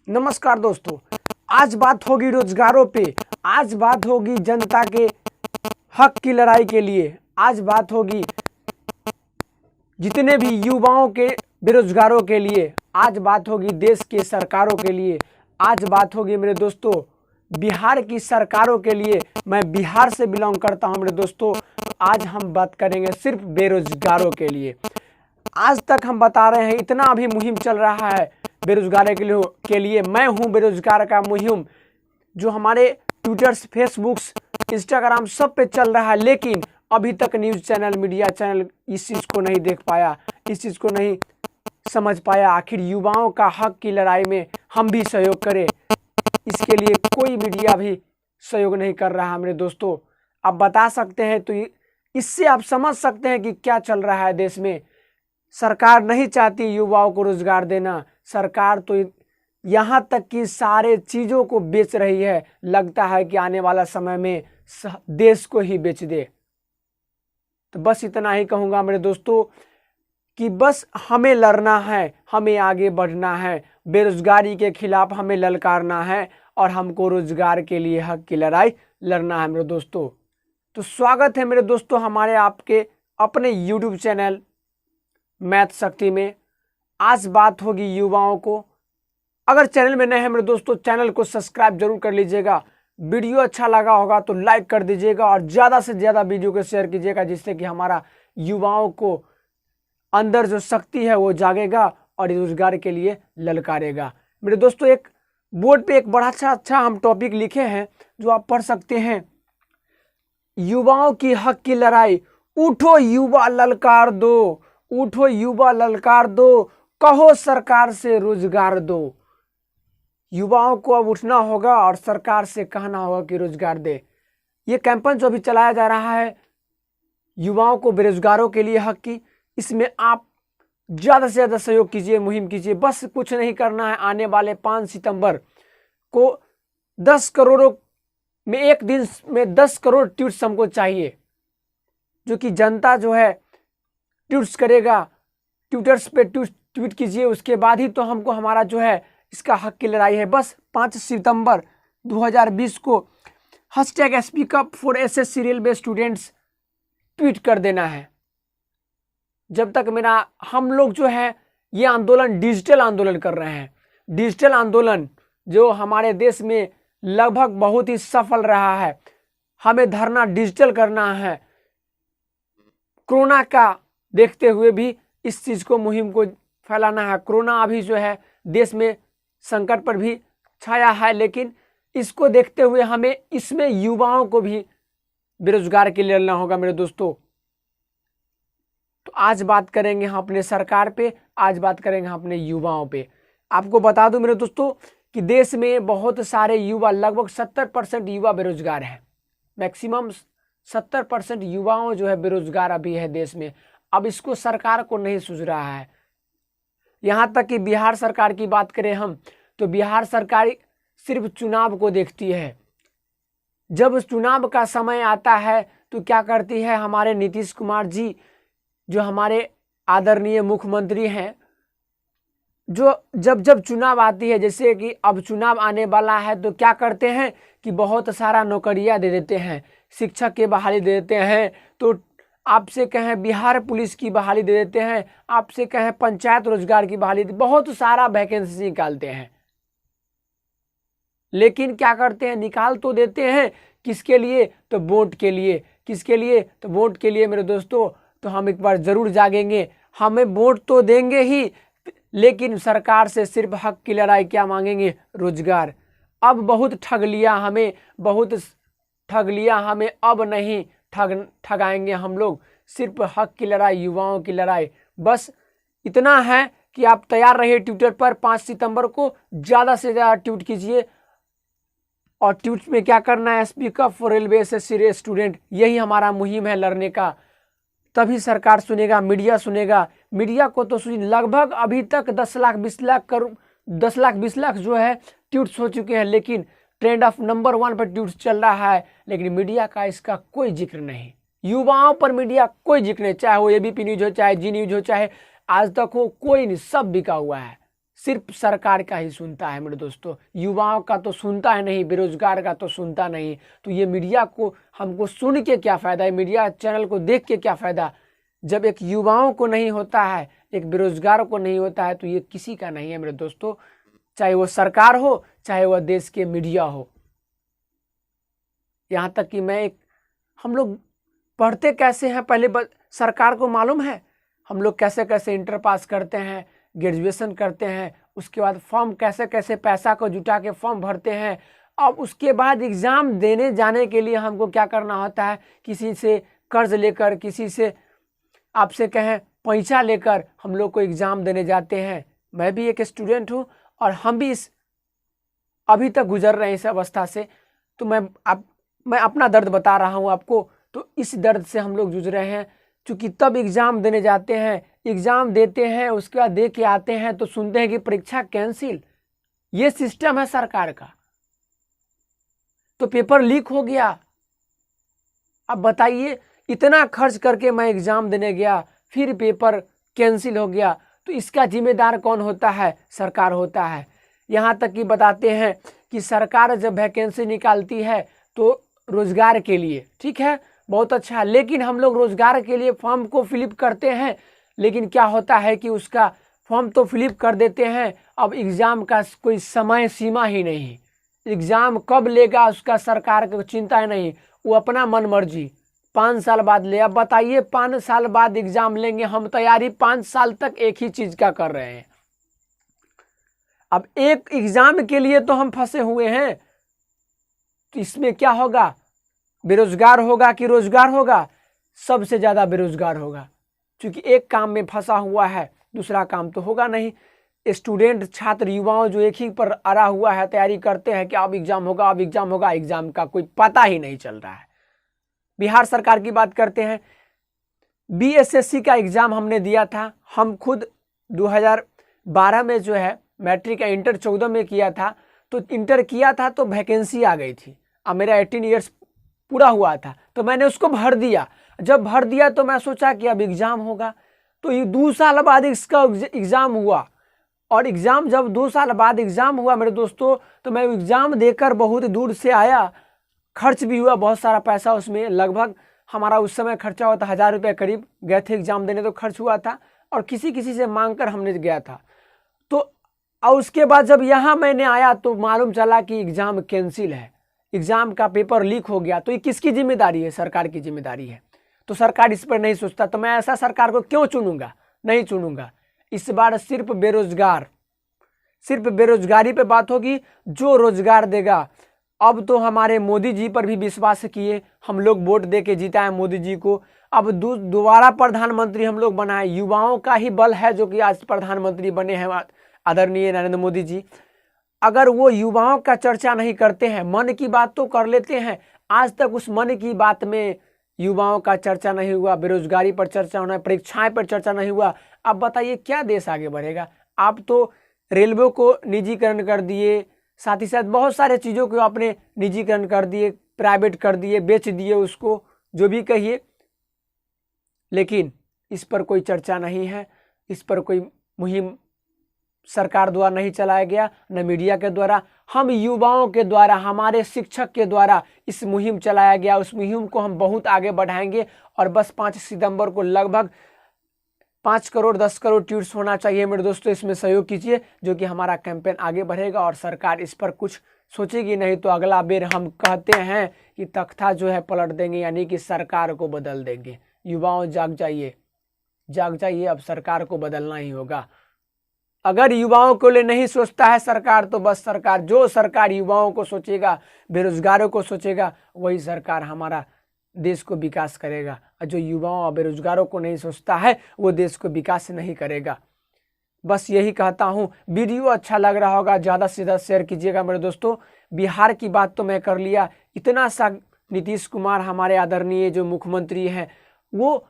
नमस्कार दोस्तों, आज बात होगी रोजगारों पे। आज बात होगी जनता के हक की लड़ाई के लिए। आज बात होगी जितने भी युवाओं के बेरोजगारों के लिए। आज बात होगी देश के सरकारों के लिए। आज बात होगी मेरे दोस्तों बिहार की सरकारों के लिए। मैं बिहार से बिलोंग करता हूं मेरे दोस्तों। आज हम बात करेंगे सिर्फ बेरोजगारों के लिए। आज तक हम बता रहे हैं, इतना अभी मुहिम चल रहा है बेरोजगार के लिए। मैं हूं बेरोजगार का मुहिम, जो हमारे ट्विटर्स, फेसबुक्स, इंस्टाग्राम सब पे चल रहा है। लेकिन अभी तक न्यूज़ चैनल, मीडिया चैनल इस चीज़ को नहीं देख पाया, इस चीज़ को नहीं समझ पाया। आखिर युवाओं का हक की लड़ाई में हम भी सहयोग करें, इसके लिए कोई मीडिया भी सहयोग नहीं कर रहा है मेरे दोस्तों। आप बता सकते हैं तो इससे आप समझ सकते हैं कि क्या चल रहा है देश में। सरकार नहीं चाहती युवाओं को रोजगार देना। सरकार तो यहाँ तक कि सारे चीज़ों को बेच रही है। लगता है कि आने वाला समय में देश को ही बेच दे। तो बस इतना ही कहूँगा मेरे दोस्तों कि बस हमें लड़ना है, हमें आगे बढ़ना है, बेरोजगारी के खिलाफ हमें ललकारना है और हमको रोजगार के लिए हक की लड़ाई लड़ना है मेरे दोस्तों। तो स्वागत है मेरे दोस्तों हमारे आपके अपने यूट्यूब चैनल मैथ शक्ति में। आज बात होगी युवाओं को। अगर चैनल में नए हैं मेरे दोस्तों, चैनल को सब्सक्राइब जरूर कर लीजिएगा। वीडियो अच्छा लगा होगा तो लाइक कर दीजिएगा और ज़्यादा से ज़्यादा वीडियो को शेयर कीजिएगा, जिससे कि हमारा युवाओं को अंदर जो शक्ति है वो जागेगा और रोजगार के लिए ललकारेगा। मेरे दोस्तों एक बोर्ड पे एक बड़ा अच्छा हम टॉपिक लिखे हैं जो आप पढ़ सकते हैं। युवाओं की हक की लड़ाई, उठो युवा ललकार दो, उठो युवा ललकार दो, कहो सरकार से रोजगार दो। युवाओं को अब उठना होगा और सरकार से कहना होगा कि रोजगार दे। ये कैंपेन जो अभी चलाया जा रहा है युवाओं को बेरोजगारों के लिए हक की, इसमें आप ज़्यादा से ज़्यादा सहयोग कीजिए, मुहिम कीजिए। बस कुछ नहीं करना है। आने वाले 5 सितंबर को 10 करोड़ों में एक दिन में 10 करोड़ ट्वीट्स हमको चाहिए, जो कि जनता जो है ट्वीट्स करेगा। ट्विटर्स पे ट्वीट कीजिए, उसके बाद ही तो हमको हमारा जो है इसका हक की लड़ाई है। बस 5 सितंबर 2020 को #SpeakUp4SSC रेलवे स्टूडेंट्स ट्वीट कर देना है। जब तक मेरा हम लोग जो है ये आंदोलन डिजिटल आंदोलन कर रहे हैं। डिजिटल आंदोलन जो हमारे देश में लगभग बहुत ही सफल रहा है। हमें धरना डिजिटल करना है। कोरोना का देखते हुए भी इस चीज़ को, मुहिम को फैलाना है। कोरोना अभी जो है देश में संकट पर भी छाया है, लेकिन इसको देखते हुए हमें इसमें युवाओं को भी बेरोजगार के लिए लड़ना होगा मेरे दोस्तों। तो आज बात करेंगे हम अपने सरकार पे, आज बात करेंगे हम अपने युवाओं पे। आपको बता दूं मेरे दोस्तों कि देश में बहुत सारे युवा, लगभग 70% युवा बेरोजगार हैं। मैक्सिमम 70% युवाओं जो है बेरोजगार अभी है देश में। अब इसको सरकार को नहीं सूझ रहा है। यहाँ तक कि बिहार सरकार की बात करें हम, तो बिहार सरकार सिर्फ चुनाव को देखती है। जब चुनाव का समय आता है तो क्या करती है हमारे नीतीश कुमार जी, जो हमारे आदरणीय मुख्यमंत्री हैं, जो जब चुनाव आती है, जैसे कि अब चुनाव आने वाला है, तो क्या करते हैं कि बहुत सारा नौकरियां दे देते हैं, शिक्षक की बहाली दे देते हैं, तो आपसे कहें बिहार पुलिस की बहाली दे देते हैं, आपसे कहें पंचायत रोजगार की बहाली, बहुत सारा वैकेंसी निकालते हैं। लेकिन क्या करते हैं, निकाल तो देते हैं, किसके लिए? तो वोट के लिए। किसके लिए? तो वोट के लिए मेरे दोस्तों। तो हम एक बार जरूर जागेंगे। हमें वोट तो देंगे ही, लेकिन सरकार से सिर्फ हक की लड़ाई क्या मांगेंगे? रोजगार। अब बहुत ठग लिया हमें, बहुत ठग लिया हमें, अब नहीं ठगाएंगे हम लोग। सिर्फ हक की लड़ाई, युवाओं की लड़ाई। बस इतना है कि आप तैयार रहिए ट्विटर पर। 5 सितंबर को ज़्यादा से ज़्यादा ट्वीट कीजिए। और ट्वीट में क्या करना है? Speak up for railway SSC student. यही हमारा मुहिम है लड़ने का। तभी सरकार सुनेगा, मीडिया सुनेगा। मीडिया को तो लगभग अभी तक 10 लाख 20 लाख जो है ट्वीट्स हो चुके हैं, लेकिन ट्रेंड ऑफ नंबर 1 पर ट्वीट्स चल रहा है, लेकिन मीडिया का इसका कोई जिक्र नहीं। युवाओं पर मीडिया कोई जिक्र नहीं, चाहे वो एबीपी न्यूज हो, चाहे जी न्यूज हो, चाहे आज तक हो, कोई नहीं, सब बिका हुआ है। सिर्फ सरकार का ही सुनता है मेरे दोस्तों, युवाओं का तो सुनता है नहीं, बेरोजगार का तो सुनता नहीं। तो ये मीडिया को हमको सुन के क्या फ़ायदा है, मीडिया चैनल को देख के क्या फ़ायदा, जब एक युवाओं को नहीं होता है, एक बेरोजगार को नहीं होता है, तो ये किसी का नहीं है मेरे दोस्तों, चाहे वो सरकार हो, चाहे वह देश के मीडिया हो। यहाँ तक कि हम लोग पढ़ते कैसे हैं पहले सरकार को मालूम है, हम लोग कैसे कैसे इंटर पास करते हैं, ग्रेजुएशन करते हैं, उसके बाद फॉर्म कैसे कैसे पैसा को जुटा के फॉर्म भरते हैं। अब उसके बाद एग्ज़ाम देने जाने के लिए हमको क्या करना होता है, किसी से कर्ज लेकर, किसी से आपसे कहें पैसा लेकर हम लोग को एग्ज़ाम देने जाते हैं। मैं भी एक स्टूडेंट हूँ और हम भी अभी तक गुजर रहे हैं इस अवस्था से। तो मैं अपना दर्द बता रहा हूँ आपको। तो इस दर्द से हम लोग जूझ रहे हैं, क्योंकि तब एग्ज़ाम देने जाते हैं, एग्ज़ाम देते हैं, उसके बाद दे के आते हैं तो सुनते हैं कि परीक्षा कैंसिल। ये सिस्टम है सरकार का। तो पेपर लीक हो गया। अब बताइए, इतना खर्च करके मैं एग्ज़ाम देने गया, फिर पेपर कैंसिल हो गया, तो इसका जिम्मेदार कौन होता है? सरकार होता है। यहाँ तक कि बताते हैं कि सरकार जब वैकेंसी निकालती है तो रोजगार के लिए, ठीक है, बहुत अच्छा, लेकिन हम लोग रोजगार के लिए फॉर्म को फिलिप करते हैं, लेकिन क्या होता है कि उसका फॉर्म तो फिलिप कर देते हैं, अब एग्ज़ाम का कोई समय सीमा ही नहीं, एग्ज़ाम कब लेगा उसका सरकार को चिंता है नहीं, वो अपना मन मर्जी 5 साल बाद ले। अब बताइए 5 साल बाद एग्ज़ाम लेंगे, हम तैयारी 5 साल तक एक ही चीज़ का कर रहे हैं। अब एक एग्ज़ाम के लिए तो हम फंसे हुए हैं, तो इसमें क्या होगा? बेरोजगार होगा कि रोजगार होगा? सबसे ज़्यादा बेरोजगार होगा, क्योंकि एक काम में फंसा हुआ है, दूसरा काम तो होगा नहीं। स्टूडेंट, छात्र, युवाओं जो एक ही पर अड़ा हुआ है, तैयारी करते हैं कि अब एग्ज़ाम होगा, अब एग्ज़ाम होगा, एग्ज़ाम का कोई पता ही नहीं चल रहा है। बिहार सरकार की बात करते हैं, बीएसएससी का एग्ज़ाम हमने दिया था, हम खुद 2012 में जो है मैट्रिक या इंटर 14 में किया था, तो इंटर किया था तो वैकेंसी आ गई थी, अब मेरा 18 ईयर्स पूरा हुआ था, तो मैंने उसको भर दिया। जब भर दिया तो मैं सोचा कि अब एग्ज़ाम होगा, तो ये 2 साल बाद इसका एग्ज़ाम हुआ, और एग्ज़ाम जब 2 साल बाद एग्ज़ाम हुआ मेरे दोस्तों, तो मैं एग्ज़ाम देकर बहुत दूर से आया, खर्च भी हुआ बहुत सारा पैसा उसमें, लगभग हमारा उस समय खर्चा हुआ था 1000 रुपये करीब, गए थे एग्ज़ाम देने तो खर्च हुआ था, और किसी से मांग कर हमने गया था। तो और उसके बाद जब यहाँ मैंने आया तो मालूम चला कि एग्ज़ाम कैंसिल है, एग्ज़ाम का पेपर लीक हो गया। तो ये किसकी जिम्मेदारी है? सरकार की जिम्मेदारी है। तो सरकार इस पर नहीं सोचता, तो मैं ऐसा सरकार को क्यों चुनूंगा? नहीं चुनूंगा। इस बार सिर्फ बेरोजगारी पे बात होगी, जो रोजगार देगा। अब तो हमारे मोदी जी पर भी विश्वास किए, हम लोग वोट दे के जिताए मोदी जी को, अब दोबारा प्रधानमंत्री हम लोग बनाए। युवाओं का ही बल है जो कि आज प्रधानमंत्री बने हैं आदरणीय नरेंद्र मोदी जी। अगर वो युवाओं का चर्चा नहीं करते हैं, मन की बात तो कर लेते हैं, आज तक उस मन की बात में युवाओं का चर्चा नहीं हुआ, बेरोजगारी पर चर्चा होना, परीक्षाएं पर चर्चा नहीं हुआ। अब बताइए क्या देश आगे बढ़ेगा? आप तो रेलवे को निजीकरण कर दिए, साथ ही साथ बहुत सारे चीज़ों को आपने निजीकरण कर दिए, प्राइवेट कर दिए, बेच दिए उसको, जो भी कहिए, लेकिन इस पर कोई चर्चा नहीं है, इस पर कोई मुहिम सरकार द्वारा नहीं चलाया गया, न मीडिया के द्वारा। हम युवाओं के द्वारा, हमारे शिक्षक के द्वारा इस मुहिम चलाया गया। उस मुहिम को हम बहुत आगे बढ़ाएंगे, और बस 5 सितंबर को लगभग 5 करोड़ 10 करोड़ ट्वीट्स होना चाहिए मेरे दोस्तों, इसमें सहयोग कीजिए, जो कि हमारा कैंपेन आगे बढ़ेगा और सरकार इस पर कुछ सोचेगी नहीं तो अगला बेर हम कहते हैं कि तख्ता जो है पलट देंगे, यानी कि सरकार को बदल देंगे। युवाओं जाग जाइए, अब सरकार को बदलना ही होगा। अगर युवाओं को लिए नहीं सोचता है सरकार, तो बस जो सरकार युवाओं को सोचेगा, बेरोजगारों को सोचेगा, वही सरकार हमारा देश को विकास करेगा। और जो युवाओं और बेरोजगारों को नहीं सोचता है, वो देश को विकास नहीं करेगा। बस यही कहता हूँ। वीडियो अच्छा लग रहा होगा, ज़्यादा से ज़्यादा शेयर कीजिएगा मेरे दोस्तों। बिहार की बात तो मैं कर लिया, इतना सा नीतीश कुमार हमारे आदरणीय जो मुख्यमंत्री हैं, वो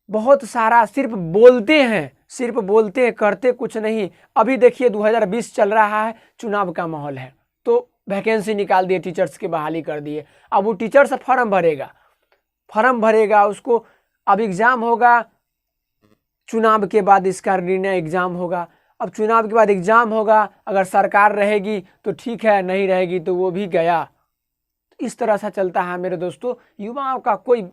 बहुत सारा सिर्फ बोलते हैं, करते कुछ नहीं। अभी देखिए 2020 चल रहा है, चुनाव का माहौल है, तो वैकेंसी निकाल दिए, टीचर्स की बहाली कर दिए। अब वो टीचर्स फॉर्म भरेगा, उसको अब एग्ज़ाम होगा, चुनाव के बाद इसका निर्णय एग्ज़ाम होगा। अब चुनाव के बाद एग्जाम होगा, अगर सरकार रहेगी तो ठीक है, नहीं रहेगी तो वो भी गया। इस तरह से चलता है मेरे दोस्तों युवाओं का। कोई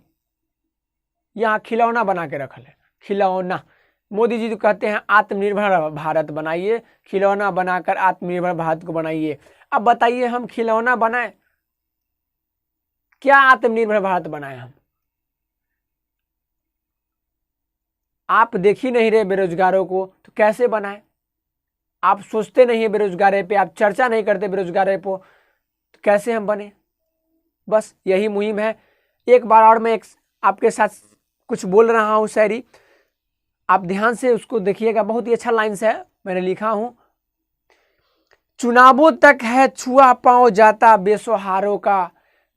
यहाँ खिलौना बना के रखल है, खिलौना। मोदी जी तो कहते हैं आत्मनिर्भर भारत बनाइए, खिलौना बनाकर आत्मनिर्भर भारत को बनाइए। अब बताइए हम खिलौना बनाए, क्या आत्मनिर्भर भारत बनाए हम? आप देख ही नहीं रहे बेरोजगारों को, तो कैसे बनाए? आप सोचते नहीं है बेरोजगारी पे, आप चर्चा नहीं करते बेरोजगारी पे, तो कैसे हम बने? बस यही मुहिम है। एक बार और मैं आपके साथ कुछ बोल रहा हूँ शायरी, आप ध्यान से उसको देखिएगा, बहुत ही अच्छा लाइन्स है, मैंने लिखा हूं। चुनावों तक है छुआ पांव जाता बेसहारों का,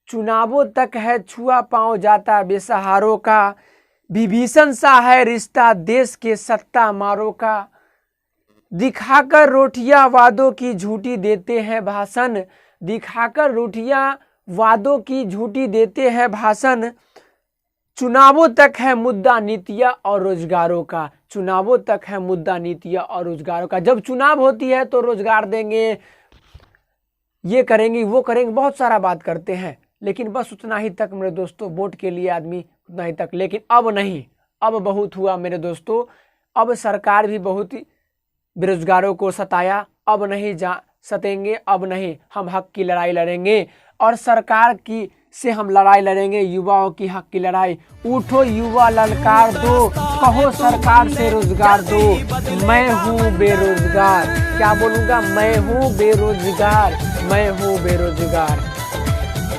चुनावों तक है छुआ पांव जाता बेसहारों का, विभीषण सा है रिश्ता देश के सत्ता मारों का, दिखाकर रोटियां वादों की झूठी देते हैं भाषण, दिखाकर रोटियां वादों की झूठी देते हैं भाषण, चुनावों तक है मुद्दा नीतियां और रोजगारों का, चुनावों तक है मुद्दा नीतियां और रोजगारों का। जब चुनाव होती है तो रोजगार देंगे, ये करेंगे, वो करेंगे, बहुत सारा बात करते हैं, लेकिन बस उतना ही तक मेरे दोस्तों, वोट के लिए आदमी उतना ही तक। लेकिन अब नहीं, अब बहुत हुआ मेरे दोस्तों। अब सरकार भी बहुत ही बेरोजगारों को सताया, अब नहीं जा सतेंगे, अब नहीं, हम हक की लड़ाई लड़ेंगे और सरकार की से हम लड़ाई लड़ेंगे, युवाओं की हक की लड़ाई। उठो युवा ललकार दो, कहो सरकार से रोजगार दो, मैं हूँ बेरोजगार। क्या बोलूँगा? मैं हूँ बेरोजगार, मैं हूँ बेरोजगार।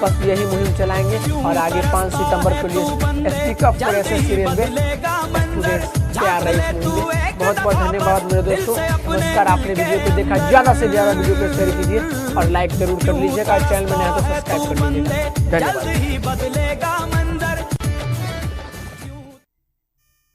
बस यही मुहिम चलाएंगे और आगे 5 सितंबर के लिए speak up for SSC railway students तैयार रहे इस मुहिम में। बहुत बहुत धन्यवाद मेरे दोस्तों, नमस्कार। आपने वीडियो को देखा, ज़्यादा से ज़्यादा वीडियो को शेयर कीजिए और लाइक जरूर कर लीजिएगा, चैनल में नया तो सब्सक्राइब कर लीजिएगा। धन्यवाद।